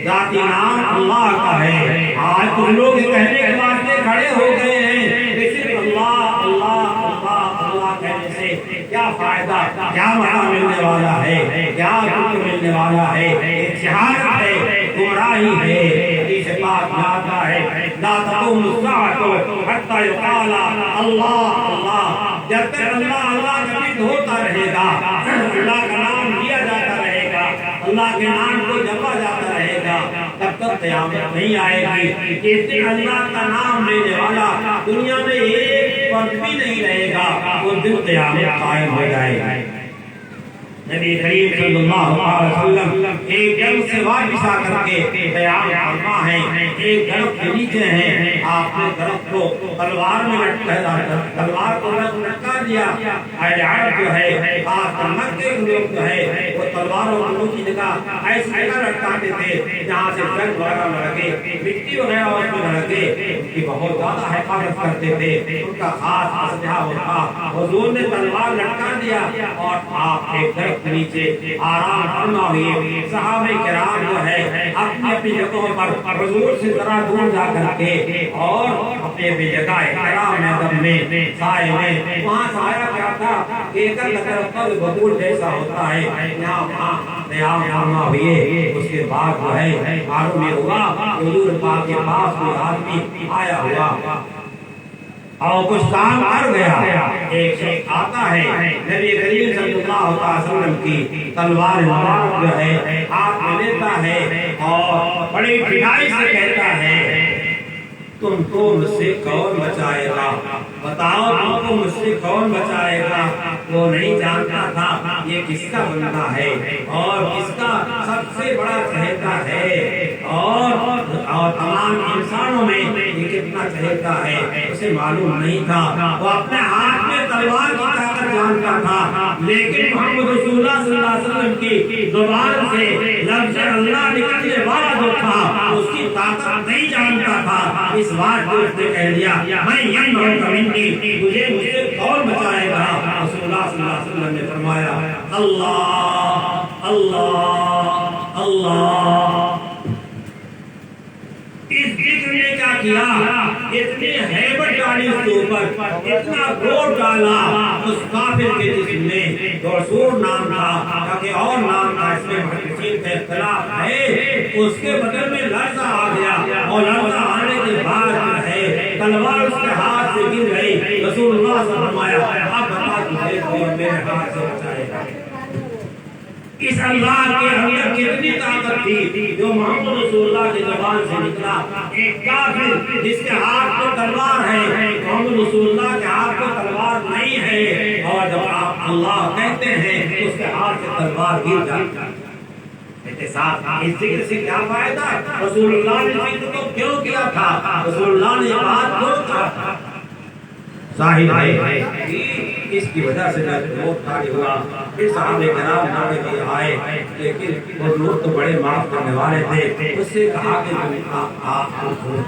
ذاتی نام اللہ کا ہے. آج کچھ لوگ کہنے کے واسطے کھڑے ہو گئے ہیں کہ صرف اللہ اللہ اللہ اللہ کہنے سے کیا فائدہ، کیا مزہ ملنے والا ہے، کیا دکھ ملنے والا ہے. جہالت ہے، گمراہی ہے. حدیث پاک میں آتا ہے لا تقوم الساعة حتى يقال اللہ اللہ. جب تک اللہ اللہ کا ذکر ہوتا رہے گا، اللہ کا نام لیا جاتا رہے گا، اللہ کے نام کو جپا جاتا رہے گا، تب تک قیامت نہیں آئے گی. جس دن اللہ کا نام لینے والا دنیا میں ایک فرد بھی نہیں رہے گا، وہ دن قیامت قائم ہو جائے گی. نبی کریم صلی اللہ علیہ وسلم ایک جنگ سے واپس آ کر کے قیام فرما ہے. ایک درخت کے نیچے ہیں، آپ نے درخت کو تلوار میں تلوار کو لٹکا دیا. اہل عرب جو ہے، خاص کر مکے کے لوگ جو ہے، وہ تلواروں کو کی جگہ ایسی جگہ لٹکاتے تھے جہاں سے جنگ وغیرہ نہ لگے، مٹی وغیرہ اس میں نہ لگے. ان کی بہت زیادہ حفاظت کرتے تھے. ان کا خاص اسلحہ ہوتا. حضور نے تلوار لٹکا دیا اور آپ ایک درخت نیچے آرام فرما ہوئے. صحابہ کرام جو ہے اپنی اپنی جگہوں پر حضور سے ذرا دور جا کر کے اور اپنے بھی جگہ احترام ادب میں سائے میں، وہاں سایہ کیا تھا؟ ایک طرف پر ببول جیسا ہوتا ہے، یہاں وہاں قیام فرما ہوئے. اس کے بعد جو ہے معلوم یہ ہوا حضور پاک کے پاس کوئی آدمی آیا ہوا اور کچھ کام کر گیا. ایک شخص آتا ہے، نبی کریم صلی اللہ علیہ وسلم کی تلوار مبارک جو ہے ہاتھ میں لیتا ہے اور بڑی ٹھنڈائی سے کہتا ہے تم کو مجھ سے کون بچائے گا؟ بتاؤ تم کو مجھ سے کون بچائے گا؟ وہ نہیں جانتا تھا یہ کس کا بندہ ہے اور کس کا سب سے بڑا چہیتا ہے اور تمام انسانوں میں یہ کتنا چہیتا ہے اسے معلوم نہیں تھا. وہ اپنے ہاتھ میں تلوار کی طاقت جانتا تھا، لیکن محمد رسول اللہ صلی اللہ علیہ وسلم کی زبان سے لفظ اللہ نکلنے والا جو تھا اس کی طاقت نہیں جانتا تھا. اس بات کو اس نے کہہ دیا میں مجھے مجھ سے کون بچائے گا؟ رسول اللہ صلی اللہ علیہ وسلم نے فرمایا اللہ اللہ اللہ. اس ذکر نے کیا کیا؟ اتنی ہیبت ڈالی اس کے اوپر، اتنا زور ڈالا اس کافر کے جسم میں. دورسور نام تھا کہ اور نام تھا، اس میں محدثین کا اختلاف ہے. اس کے بدن میں لرزہ آ گیا اور لرزہ آنے کے بعد جو ہے تلوار اس کے ہاتھ سے گر گئی. رسول اللہ صلی اللہ علیہ وسلم فرمایا اب بتا تجھے کون میرے ہاتھ سے بچائے گا؟ اس اللہ کے اندر کتنی طاقت تھی جو محمد رسول اللہ کی زبان سے نکلا. ایک کافر جس کے ہاتھ میں تلوار ہے، محمد رسول اللہ کے ہاتھ میں تلوار نہیں ہے، اور جب آپ اللہ کہتے ہیں اس کے ہاتھ سے تلوار گر جاتی ہے. اس ذکر سے کیا فائدہ؟ رسول اللہ نے ذکر کو کیوں کیا تھا؟ رسول اللہ نے یہ بات کیوں کہا تھا؟ ظاہر ہے اس کی وجہ سے بہت خالی ہوا. پھر صحابہ کرام نامے بھی آئے، لیکن وہ لوگ تو بڑے معاف کرنے والے تھے. اس سے کہا کہ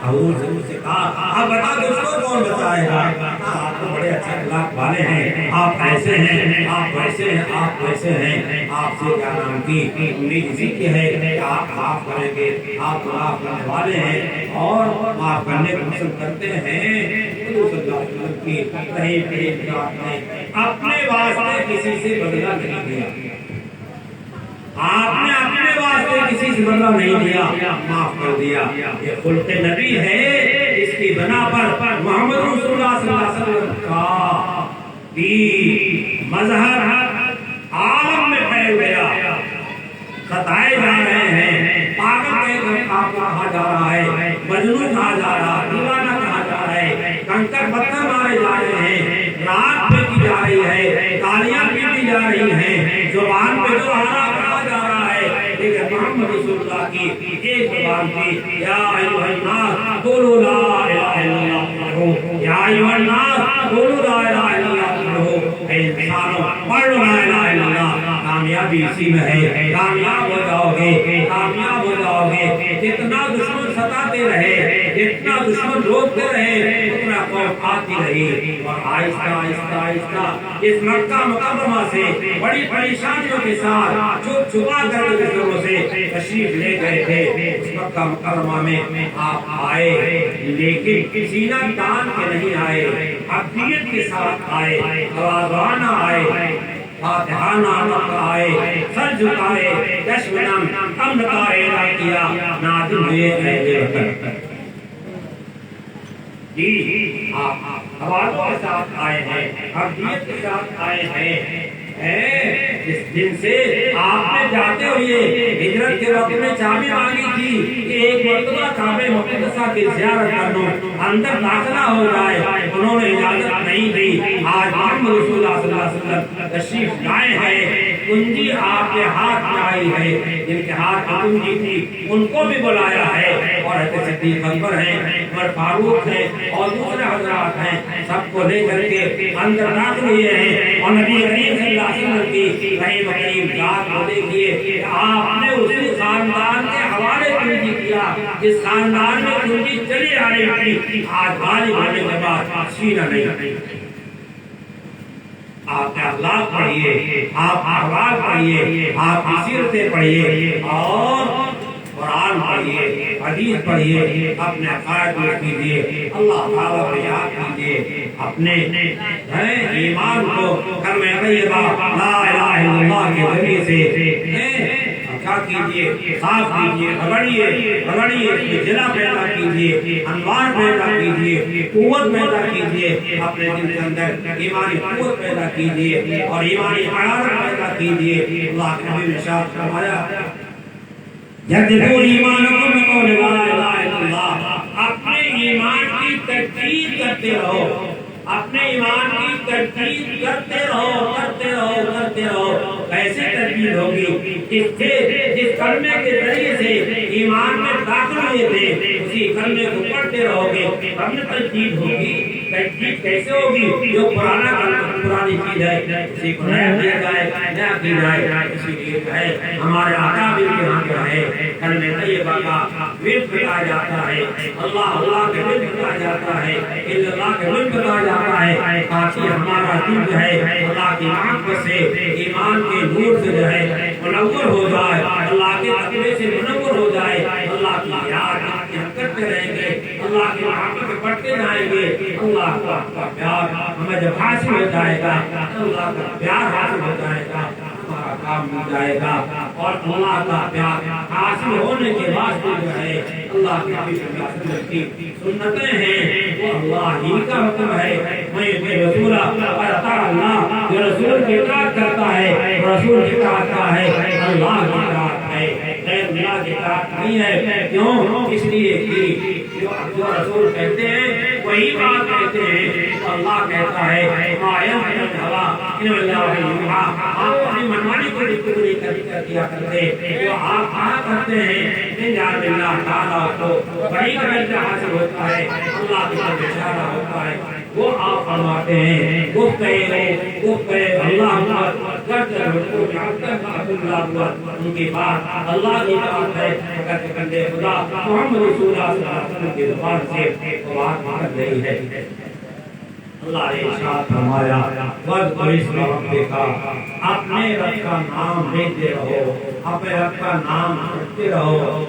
حضور سے مجھ سے کہا آپ بتا دو اس کو کون بچائے گا؟ آپ تو بڑے اچھے اخلاق والے ہیں، آپ ایسے ہیں، آپ ویسے ہیں، آپ ویسے ہیں. آپ سے کیا نام کی امید اسی کی ہے کہ آپ معاف کریں گے. آپ معاف کرنے والے ہیں اور معاف کرنے کو پسند کرتے ہیں. صلی اللہ علیہ وسلم کی اپنے واسطے کسی سے بدلہ نہیں دیا. آپ نے اپنے واسطے کسی سے بدلہ نہیں دیا، معاف کر دیا۔ یہ خلق نبی ہے، اس کی بنا پر محمد رسول اللہ صلی اللہ علیہ وسلم کا دین مظہر عالم میں پھیل گیا، ستائے جا رہے ہیں، پاگل کہا جا رہا ہے، مجنون کہا جا رہا ہے، دیوانہ کہا جا رہا ہے، کنکر پتھر مارے جا رہے ہیں، رات پھینکی جا رہی ہے، تالیاں پیٹی جا رہی ہیں، زبان پہ جو آرا کہا جا رہا ہے، لیکن محمد رسول اللہ کی ایک زبان تھی، یا ایھا الناس قولوا لا الہ الا اللہ، یا ایھا الناس قولوا لا الہ الا اللہ، اے انسانوں پڑھ لا الہ الا اللہ۔ کامیابی اسی میں ہے، کامیاب ہو جاؤ گے، کامیاب ہو جاؤ گے۔ جتنا دشمن ستاتے رہے، جتنا دشمن روکتے رہے، اتنا خوف آتی رہی، اور آہستہ آہستہ آہستہ اس مکہ مکرمہ سے بڑی پریشانیوں کے ساتھ چھپ چھپا کر کے دشمنوں سے تشریف لے گئے تھے۔ اس مکہ مکرمہ میں آپ آئے، لیکن سینہ تان کے نہیں آئے، عقیدت کے ساتھ آئے، آوازانہ آئے، فاتحانہ نقل آئے، سر جھکائے، دشمنم امن کا اعلان کیا، نادم ہوئے اہل وطن۔ جی آپ حوالوں کے ساتھ آئے ہیں، عقیدت کے ساتھ آئے ہیں، جس دن سے آپ نے جاتے ہوئے ہجرت کے وقت میں چابی مانگی تھی کہ ایک مرتبہ کعبہ مقدسہ کی زیارت کر لوں، اندر داخلہ ہو جائے، انہوں نے اجازت نہیں دی۔ آج محمد رسول اللہ صلی اللہ علیہ وسلم تشریف لائے ہیں، کنجی آپ کے ہاتھ میں آئی ہے، جن کے ہاتھ میں کنجی تھی ان کو بھی بلایا ہے، اور حضرت صدیق اکبر ہیں، عمر فاروق ہیں، اور دوسرے حضرات ہیں، سب کو لے کر کے اندر داخل ہوئے ہیں، اور نبی کریم صلی اللہ علیہ وسلم کی رحیم کریم ذات کو دیکھیے، آپ نے اسی خاندان کے حوالے کنجی کیا جس خاندان میں کنجی چلی آ رہی تھی، آج غالب ہونے کے بعد سینہ نہیں۔ آپ کے اخلاق پڑھیے، آپ احوال پڑھیے، آپ کی سیرتیں پڑھیے، اور قرآن پڑھیے، حدیث پڑھیے، اپنے عقائد کو کیجیے، اللہ تعالیٰ کو یاد کیجیے، اپنے ایمان کو کلمہ طیبہ لا الہ الا اللہ کے ذریعے سے کیا کیجیے، صاف کیجیے، رگڑیے، جلا پیدا کیجیے، انوار پیدا کیجیے، قوت پیدا کیجیے، اپنے دل کے اندر ایمانی قوت پیدا کیجیے، اور ایمانی حرارت پیدا کیجیے۔ اللہ کے نبی نے ارشاد فرمایا، جددوا ایمانکم بقول لا الہ الا اللہ، اپنے ایمان کی تجدید کرتے رہو، اپنے ایمان کی تجدید کرتے رہو، کرتے رہو، کرتے رہو۔ کیسے تجدید ہوگی؟ جس کلمے کے ذریعے سے ایمان میں داخل ہوئے تھے، اسی کلمے کو پڑھتے رہو گے، تب میں تجدید ہوگی۔ تجدید کیسے ہوگی؟ جو پرانی چیز ہے اسی کو نیا کیا جائے، نیا کی جائے۔ اسی لیے ہے ہمارے اکابر کے ہاں جو ہے کلمہ طیبہ کا ورد بتایا جاتا ہے، اللہ کے ورد بتایا جاتا ہے، اللہ کے ورد بتایا جاتا ہے، تاکہ ہمارا دل جو ہے اللہ کی محبت سے، ایمان کے نور سے جو ہے منور ہو جائے، اللہ کے تقوی سے منور ہو جائے، اللہ کی یاد کرتے رہیں گے، اللہ کی محبت بڑھتے جائیں گے، اللہ کا پیار ہمیں جب حاصل ہو جائے گا، اللہ کا پیار حاصل ہو جائے گا، ہمارا کام مل جائے گا، اور اللہ کا پیار حاصل ہونے کے بعد جو ہے اللہ کے نبی صلی اللہ علیہ وسلم کی سنتیں ہیں، وہ اللہ ہی کا حکم ہے۔ میں رسول اللہ جو رسول کی اطاعت کرتا ہے، رسول کی اطاعت کا ہے، اللہ کی اطاعت ہے، غیر اللہ کی اطاعت نہیں ہے۔ کیوں؟ اس لیے کہ جو رسول کہتے ہیں وہی بات کہتے ہیں، اللہ کہتا ہے آپ اپنی منمانی کو نہیں کیا کرتے، جو آپ کہا کرتے ہیں جان اللہ تعالیٰ کو بڑی درجہ حاصل ہوتا ہے، اللہ کی طرف اشارہ ہوتا ہے، وہ آپ فرماتے ہیں اللہ ان کی بات اللہ کی بات ہے، اگر بندے خدا محمد رسول اللہ صلی اللہ علیہ وسلم کی زبان سے بات کر رہی ہے۔ اللہ نے ارشاد فرمایا وَاذْكُرِ اسْمَ رَبِّكَ، اپنے رب کا نام لیتے رہو، اپنے رب کا نام کرتے رہو۔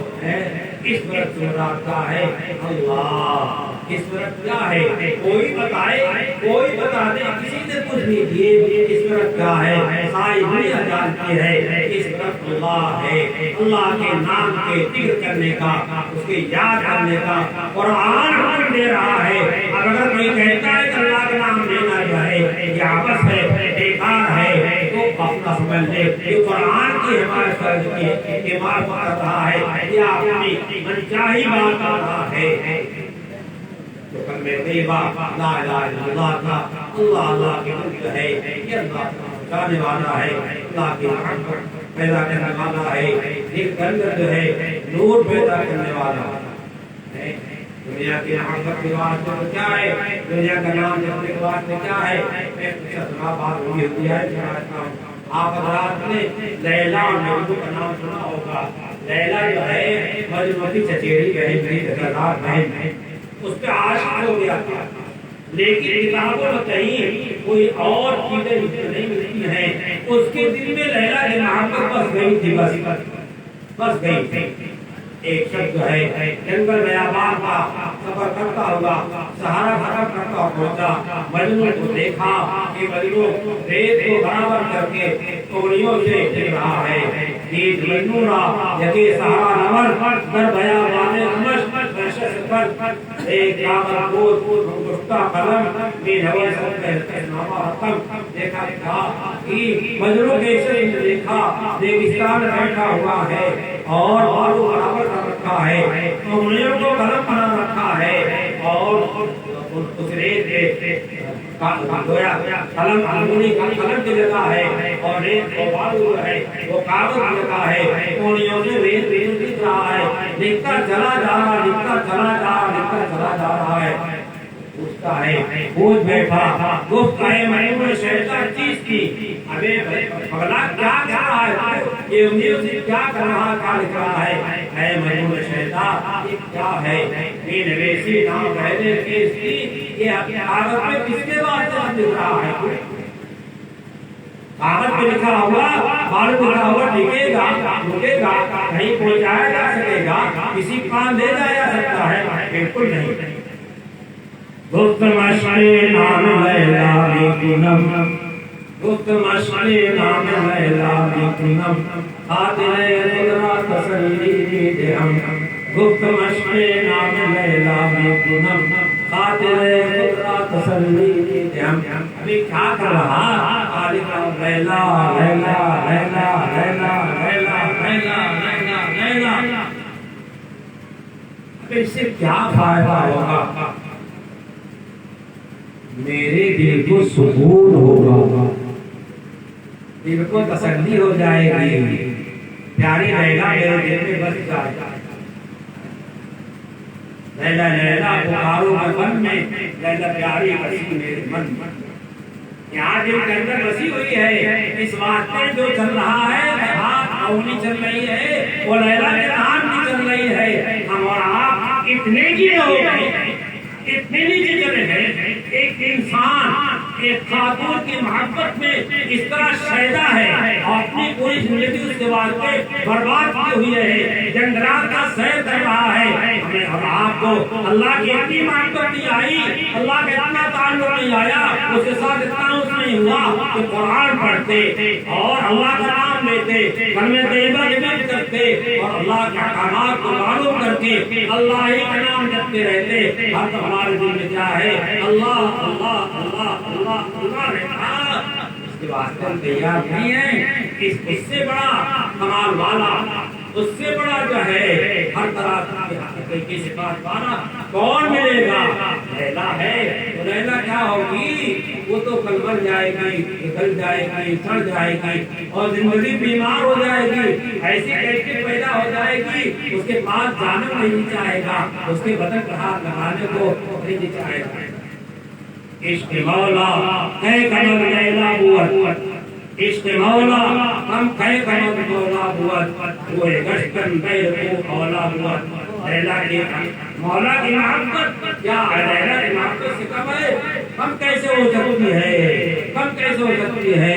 اس وقت مراد کا ہے اللہ، عصمت کیا ہے؟ کوئی بتائے، کوئی بتا دے، کسی نے کچھ نہیں دیے عصمت کیا ہے؟ ساری دنیا جانتی ہے عصمت اللہ ہے، اللہ کے نام کے ذکر کرنے کا، اس کے یاد کرنے کا قرآن حکم دے رہا ہے۔ اب اگر کوئی کہتا ہے کہ اللہ کا نام لینا جو ہے یہ عبث ہے، بیکار ہے، تو اپنا سمجھ لے یہ قرآن کی حمایت کی حمایت کر رہا ہے یا اپنی منچاہی بات کر رہا ہے۔ تو کلمہ طیبہ لا الہ الا اللہ کا اللہ اللہ کی ملک ہے، یہ اللہ جانے والا ہے، اللہ کی محبت پیدا کرنے والا ہے، دل کے اندر جو ہے نور پیدا کرنے والا ہے۔ دنیا کی محبت کے واسطے کیا ہے؟ دنیا کا نام جپنے کے واسطے کیا ہے؟ ایک شخص بات ہوئی ہے، آپ حضرات نے لیلا اور مجنون کا نام سنا ہوگا۔ لیلا جو ہے مجنون کی چچیری بہن تھی، جگہ بہن ہے، اس پہ عاشق ہو گیا تھا، لیکن کتابوں میں کہیں کوئی اور چیزیں نہیں ملتی ہیں، اس کے دل میں لیلا کی محبت بس گئی تھی، بس گئی تھی۔ ایک شخص جو ہے جنگل میں آباد کا سفر کرتا ہوا سہارا بھرا کرتا پہنچا، مجنون کو دیکھا کہ مجنون ریت کو برابر کر کے انگلیوں سے دیکھ رہا ہے، یہ مجنورا یکی سہارا نور در بیا وانے مشق نشست پر ایک کامر بود گفتہ قلم میں نوے سب کے نامہ رقم دیکھا کہ مجنون کیسے دیکھا ریگستان بیٹھا ہوا ہے اور بالو برابر کر رکھا ہے، انگلیوں کو قلم بنا رکھا ہے اور اس ریت گویا قلم انگلی کا قلم کی جگہ ہے اور ریت کو بالو ہے وہ کاغذ کی جگہ ہے، انگلیوں سے ریت لکھ رہا ہے، لکھتا چلا جا رہا، لکھتا چلا جا رہا، لکھتا چلا جا رہا ہے۔ پوچھتا ہے، پوچھ بیٹھا، گفت ہے میں شیطان چیز کی، ابے پگلا کیا کر رہا ہے، یہ انگلیوں سے کیا کر رہا، کیا لکھ رہا ہے؟ اے مجنون شیطان یہ کیا ہے؟ یہ نویسی نام پہلے کیس کی، یہ کاغذ پہ کس کے واسطے لکھ رہا ہے؟ کاغذ پہ لکھا ہوا، بالو پہ لکھا ہوا ٹکے گا، رکے گا، کہیں پہنچایا جا سکے گا، کسی کام دے جایا سکتا ہے؟ بالکل نہیں۔ گفت مشعل نام لیلا کنم، گفت مشعل نام لیلا کنم، خاطر خدا تسلی دے ہم، گفت مشعل نام لیلا کنم، خاطر خدا تسلی دے ہم۔ ابھی کیا کر رہا؟ لیلا لیلا لیلا لیلا لیلا لیلا لیلا لیلا، اب اس سے کیا فائدہ ہوگا؟ میرے دل کو سکون ہوگا، دل کو تسلی ہو جائے گی، پیاری لیلا میرے دل میں بس جائے گا۔ لیلا لیلا پکارو میں من میں، لیلا پیاری بسی میرے من میں، یہاں دل کے اندر بسی ہوئی ہے، اس واسطے جو چل رہا ہے ہاتھ اونی چل رہی ہے، وہ لیلا کے نام کی چل رہی ہے۔ ہم اور آپ اتنے کی ہو گئے، اتنے نیچے چلے گئے، ایک انسان ایک خاتون کی محبت میں اس طرح شیدا ہے اور اپنی پوری زندگی اس کے واسطے برباد کی ہوئی ہے، جنگلات کا سیر کر رہا ہے۔ ہمیں اور آپ کو اللہ کی اتنی محبت نہیں آئی، اللہ کا اتنا تعلق نہیں آیا، اس کے ساتھ اتنا اس نہیں ہوا کہ قرآن پڑھتے اور اللہ کا نام لیتے، کلمہ طیبہ کی ذکر کرتے اور اللہ کے احکامات کو معلوم کر کے اللہ ہی کا نام جپتے رہتے۔ ہر ہمارے دل میں کیا ہے؟ اللہ اللہ اللہ اللہ اللہ رہتا، اس کے واسطے ہم تیار نہیں ہیں۔ اس سے بڑا کمال والا، اس سے بڑا جو ہے ہر طرح کی صفات والا کون ملے گا؟ لیلا ہے، تو لیلا کیا ہوگی؟ وہ تو کل بن جائے گی، نکل جائے گی، سڑ جائے گی اور زندگی بیمار ہو جائے گی، ایسی کیفیت پیدا ہو جائے گی، اس کے پاس جانا نہیں چاہے گا، اس کے بدن پر ہاتھ لگانے کو نہیں چاہے گا۔ عشق مولا ہے کمر لیلا بوت، عشق مولا ہم کہے کمر مولا بوت، وہ گشتن بیر کو اولا بوت۔ لیلا کی مولا کی محبت کیا ہے؟ لیلا کی محبت سے کم ہے، کم کیسے ہو سکتی ہے؟ کم کیسے ہو سکتی ہے؟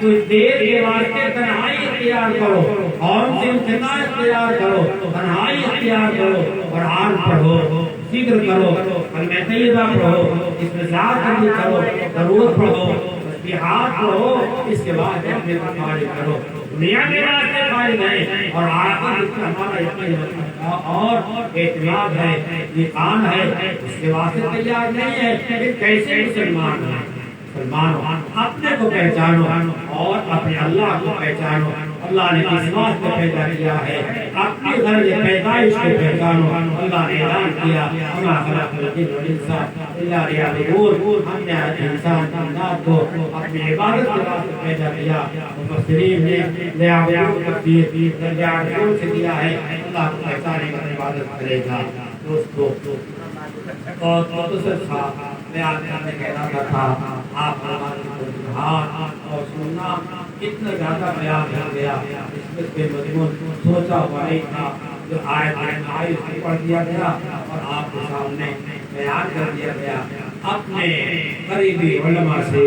کچھ دیر کے واسطے تنہائی اختیار کرو، قوم سے انقطاع اختیار کرو، تنہائی اختیار کرو، قرآن پڑھو، ذکر کرو، کلمہ طیبہ پڑھو، استغفار کرو، درود پڑھو، تسبیحات پڑھو، اس کے بعد اپنے کو فارغ کرو۔ دنیا کے واسطے فارغ ہے اور آخرت میں ہمارا یقین اور اعتماد ہے، ایمان ہے، اس کے واسطے تیار نہیں ہے کہ کیسے مسلمان ہیں۔ مسلمان اپنے کو پہچانو اور اپنے اللہ کو پہچانو۔ اللہ نے کس واسطے پیدا کیا ہے، اپنی غرض پیدائش کو پہچانو۔ اللہ نے اعلان کیا وما خلقت الجن والانس الا ليعبدون، ہم نے انسان جنات کو اپنی عبادت کے واسطے پیدا کیا۔ مفسرین نے لیعبدون تفسیر لیعبدون سے کیا ہے، اللہ کو پہچانے کا عبادت کرے گا۔ دوستو اور میں آپ نے کہنا تھا آپ اور سننا اتنا زیادہ بیان ہو گیا، اس میں مضمون سوچا ہوا نہیں تھا، جو آیت آئی اس کو پڑھ دیا گیا اور آپ کے سامنے بیان کر دیا گیا۔ اپنے قریبی علماء سے،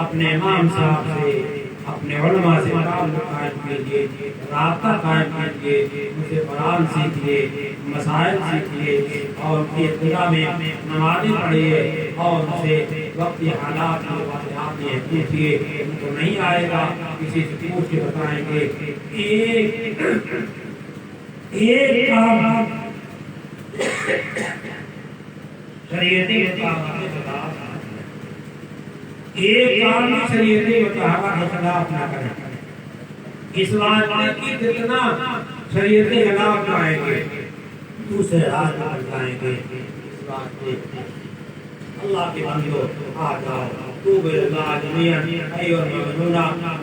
اپنے امام صاحب سے، اپنے علماء سے تعلق قائم کیجیے، رابطہ قائم کیجیے، ان سے قرآن سیکھیے، مسائل سیکھیے اور ان کی ابتدا میں نمازیں پڑھیے اور ان سے وقتی حالات کے واقعات میں پوچھیے۔ ان کو نہیں آئے گا کسی سے پوچھ کے بتائیں گے۔ ایک کام شریعتی ایک کام شریعتی مطالبہ کے خلاف نہ کریں، اس واسطے کی جتنا شریعتی خلاف آئیں گے دوسرے راز پر جائیں گے۔ اس واسطے اللہ کے بندو آ جاؤ، توبوا الی اللہ جميعا ایھا المؤمنون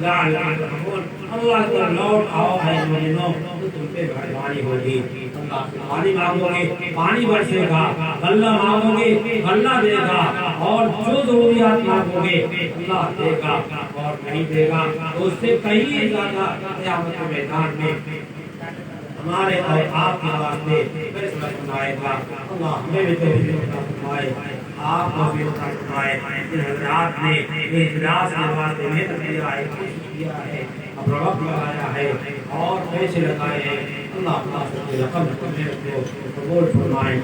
لعلکم تفلحون، اللہ کو لوٹ آؤ اے مومنو، تو تم پہ مہربانی ہوگی۔ اللہ سے پانی مانگو گے پانی برسے گا، غلہ مانگو گے غلہ دے گا، اور جو ضروریات مانگو گے اللہ دے گا اور نہیں دے گا تو اس سے کہیں زیادہ قیامت کے میدان میں ہمارے اور آپ کے واسطے فیصلہ فرمائے گا۔ اللہ ہمیں بھی توفیق عطا فرمائے، آپ کو بھی عطا فرمائے۔ ان حضرات نے اجلاس کے واسطے محنت کیا ہے، کوشش کیا ہے، اپنا وقت لگایا ہے اور پیسے لگائے ہیں۔ اللہ اپنا رقم کو قبول فرمائے۔